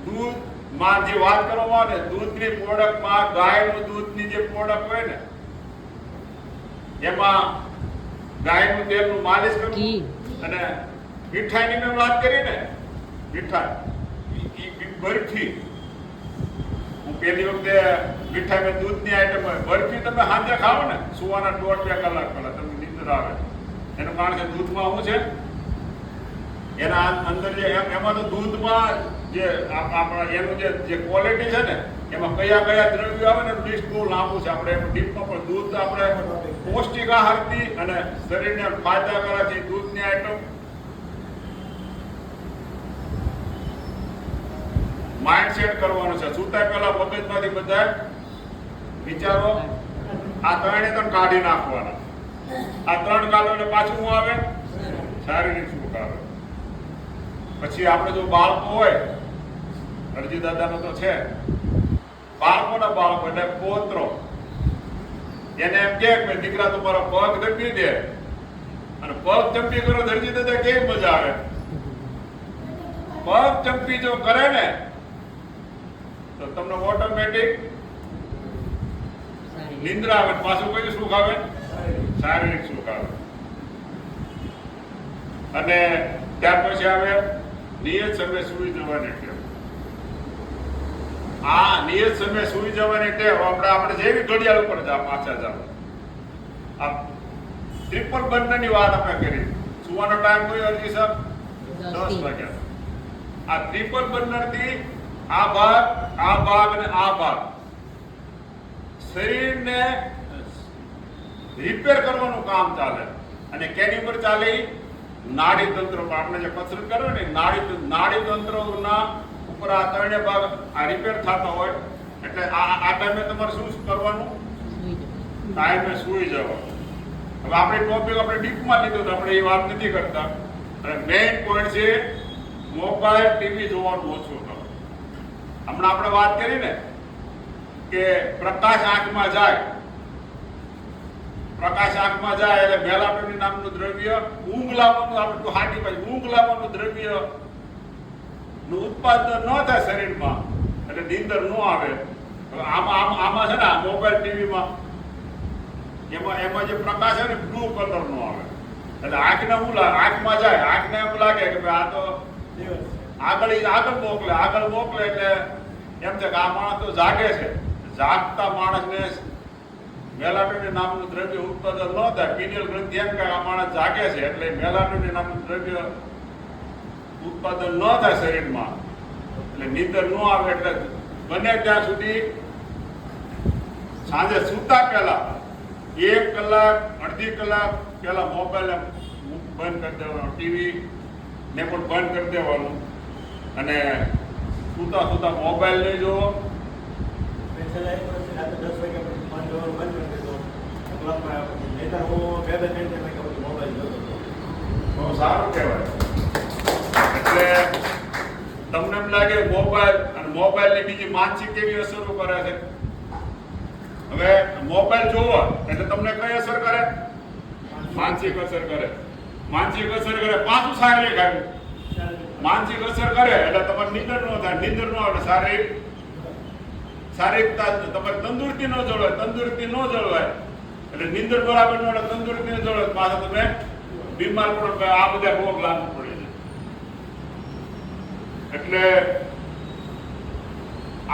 દૂધ માં જે વાત કરવામાં આવે ને, દૂધની પ્રોડક્ટમાં ગાયનું દૂધની જે પ્રોડક્ટ હોય ને એમાં ગાયનું તેલનું માલિશ કરવું. ઘી. અને મીઠાઈની મેં વાત કરી ને, મીઠાઈ ઈ બરફી, હું પહેલી વખતે મીઠાઈ મેં દૂધની આઈટમ હોય બરફી, તમે સાંજે ખાઓ ને સુવાના 1.5-2 કલાક પહેલા તમને નીંદર આવે. એનું કારણ કે દૂધમાં શું છે, એના અંદર જે એમાં તો દૂધમાં જે આપણા એનું જે ક્વોલિટી છે ને એમાં કયા કયા દ્રવ્યો આવે ને એનું લિસ્ટ બહુ લાંબુ છે. આપણે એનું ડીપમાં પણ દૂધ આપણે પૌષ્ટિક આહારથી અને શરીરને ફાયદાકારક છે દૂધની આઈટમ. માઇન્ડ સેટ કરવાનું છે. સૂતા પહેલા મગજમાંથી બધા વિચારો આ ત્રણે ત્રણ કાઢી નાખવાના. આ ત્રણ કાઢો એટલે પાછું શું આવે? શારીરિક સુખ આવે. પછી આપણે જો બાળકો હોય, અરજી દાદાનો તો છે, બાળકોના બાળકો એટલે પોત્રો, એને એમ કે દીકરા તમારો પગ દબી દે, અને પગ ચંપી કરો દરજી દાદા કેવી મજા આવે. પગ ચંપી જો કરે ને તો તમને ઓટોમેટિક નિંદ્રા આવે. પાછું કયું સુખ આવે? શારીરિક સુખ આવે. અને ત્યાર પછી આવે નિયત સમય સુઈ જવાની ટેવ. આ નિયત સમય સુઈ જવાની ટેવ આપણે જેવી ઘડિયાળ ઉપર પાછા જાવ. આ ટ્રિપલ બંનેની વાત આપણે કરી. સુવાનો ટાઈમ કયો અરજી સાહેબ? 10 વાગ્યા. આ ટ્રિપલ બંનરથી આ ભાગ અને આ ભાગ શરીરને રિપેર કરવાનું કામ ચાલે. અને કેની ઉપર ચાલે? નાડી તંત્ર. આપણે જે કસરત કરે ને નાડી તંત્રોના ઉપર આ ત્રણે ભાગ આ રિપેર થતા હોય એટલે આ ટાઈમે તમારે શું કરવાનું? ટાઈમે સૂઈ જવાનું. હવે આપણે ટોપિક આપણે ડીપમાં લીધો તો આપણે એ વાત નથી કરતા. અને મેઇન પોઈન્ટ છે મોબાઈલ ટીવી જોવાનું ઓછું કરો. હમણાં આપણે વાત કરી ને કે પ્રકાશ આંખમાં જાય, પ્રકાશ આંખમાં જાય એટલે મેલાટોનિન નામનું દ્રવ્ય ઊંઘ લાવવાનું, આપણે હાટી પાસે ઊંઘ લાવવાનું દ્રવ્ય નું ઉત્પાદન ન થાય શરીરમાં એટલે નીંદર ન આવે. હવે આમાં છે ને મોબાઈલ ટીવીમાં એમાં જે પ્રકાશ છે ને બ્લુ કલર નો આવે એટલે આંખને આંખમાં જાય, આંખને એમ લાગે કે ભાઈ આ તો આગળ મોકલે એટલે એમ છે કે આ માણસ તો જાગે છે. જાગતા માણસને મેલાટોનિન નામનું દ્રવ્ય ઉત્પાદન ન થાય. પીનિયલ ગ્રંથિ એમ કે આ માણસ જાગે છે એટલે મેલાટોનિન નામનું દ્રવ્ય ઉત્પાદન ન થાય શરીરમાં એટલે નીંદર ન આવે. એટલે બને ત્યાં સુધી સાંજે સૂતા પહેલા 1 કલાક અડધી કલાક પહેલા મોબાઈલ બંધ કરી દેવાનો, ટીવી ને પણ બંધ કરી દેવાનું. અને સૂતા મોબાઈલ નહીં જોવો. બહુ સારું કહેવાય. એટલે તમને એમ લાગે મોબાઈલ અને મોબાઈલની બીજી માનસિક કેવી અસરો કરે છે. હવે મોબાઈલ જોવો એટલે તમને કઈ અસર કરે? માનસિક અસર કરે. માનસિક અસર કરે પાછું શારીરિક આવ્યું. માનસિક અસર કરે એટલે તમારે નિંદર ન થાય, નિંદર ન આવે, શારીરિકતા તમારી તંદુરસ્તી ન જળવાય, તંદુરસ્તી ન જળવાય એટલે નિંદર બરાબર ન એટલે તંદુરસ્તી ન જળવાય, પાછા તમે બીમાર પડો. આ બધા રોગ લાગુ પડે છે. એટલે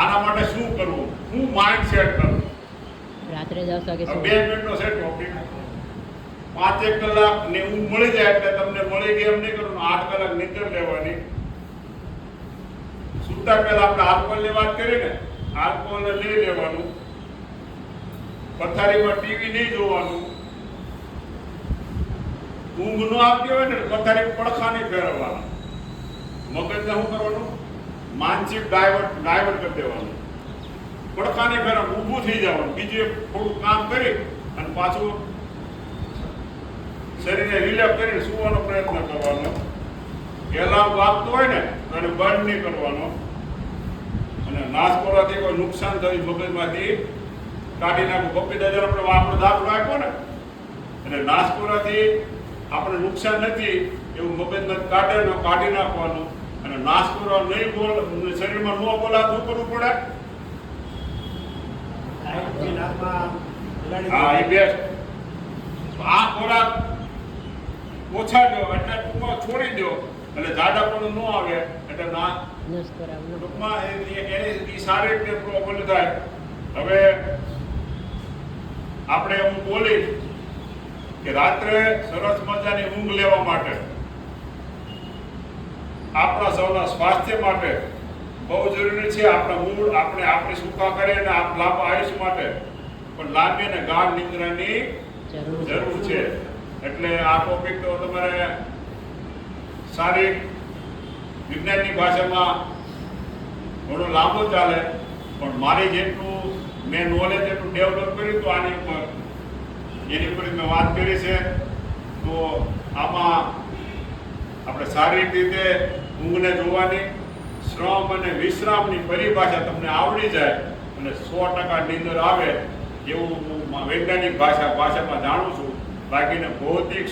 આના માટે શું કરવું? હું માઇન્ડ સેટ કરું. રાત્રે 10 વાગે 2 મિનિટનો સેટ ટોપિક. 5-1 કલાક ને ઊંઘ મળી જાય એટલે તમને મળી ગઈ એમ નહીં કરવું. 8 કલાક નિંદર લેવાની. સૂતા પહેલા આપણે આલ્કોહોલની વાત કરી ને, આલ્કોહોલ લઈ લેવાનું. પથારીમાં ટીવી નહીં જોવાનું. ઊંઘ ન આવતી હોય ને પથારી પડખા નહીં ફેરવવાના. મગજને શું કરવાનું? માનસિક ડાયવર્ટ કરી દેવાનું. પડખાની ફેર આમ ઊભું થઈ જવાનું, બીજું એક થોડું કામ કરી અને પાછું શરીરને રિલેક્સ કરીને સૂવાનો પ્રયત્ન કરવાનો. એલાર્મ વાગતો હોય ને તો એને બંધ નહીં કરવાનો. અને નાશ કરવાથી કોઈ નુકસાન થયું મગજમાંથી કાઢી નાખવું. બપી દાદા આપણે આપણો દાખલો આપ્યો ને, એટલે નાશ કરવાથી આપણે નુકસાન નથી એવું મગજમાં કાઢી નાખવાનું. અને નાશ કરવા નહીં શરીરમાં ન બોલાતું કરવું પડે. હા, એ બેસ્ટ. આ ખોરાક ઓછા દો એટલે ટૂંકમાં છોડી દો એટલે જાડાપણું ન આવે. એટલે ના નસ કરાવવાનો. ટૂંકમાં એની સારી રીતે પ્રોબ્લેમ થાય. હવે આપણે હું બોલીશ કે રાત્રે સરસ મજાની ઊંઘ લેવા માટે, આપણા સૌના સ્વાસ્થ્ય માટે બહુ જરૂરી છે. આપણા મૂળ આપણી સુખાકારી અને લાંબા આયુષ્ય માટે પણ લાંબી અને ગાઢ નિદ્રાની જરૂર છે. એટલે આ ટોપિક તો તમારે સારી વિજ્ઞાનની ભાષામાં ઘણો લાંબો ચાલે, પણ મારી જેટલું મેં નોલેજ એટલું ડેવલપ કર્યું તો આની ઉપર એની ઉપર મેં વાત કરી છે. તો આમાં આપણે સારી રીતે ઊંઘને જોવાની, શ્રમ અને વિશ્રામની પરિભાષા તમને આવડી જાય અને 100% નીંદર આવે એવું હું વૈજ્ઞાનિક ભાષામાં જાણું છું. બાકીને ભૌતિક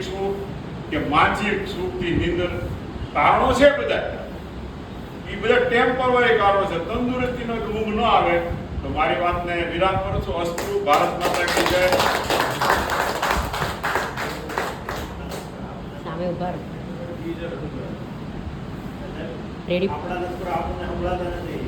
સુખ કે માનસિક સુખથી નીંદર કારણો છે બધા, એ બધા ટેમ્પરરી કારણો છે. તંદુરસ્તીનો ઊંઘ ન આવે તો મારી વાતને વિરામ કરું છું. અસ્તુ. ભારત માતા કી જય. સામે ઉભા રહો. રેડી. આપણા આપણને સંભળાતા નથી.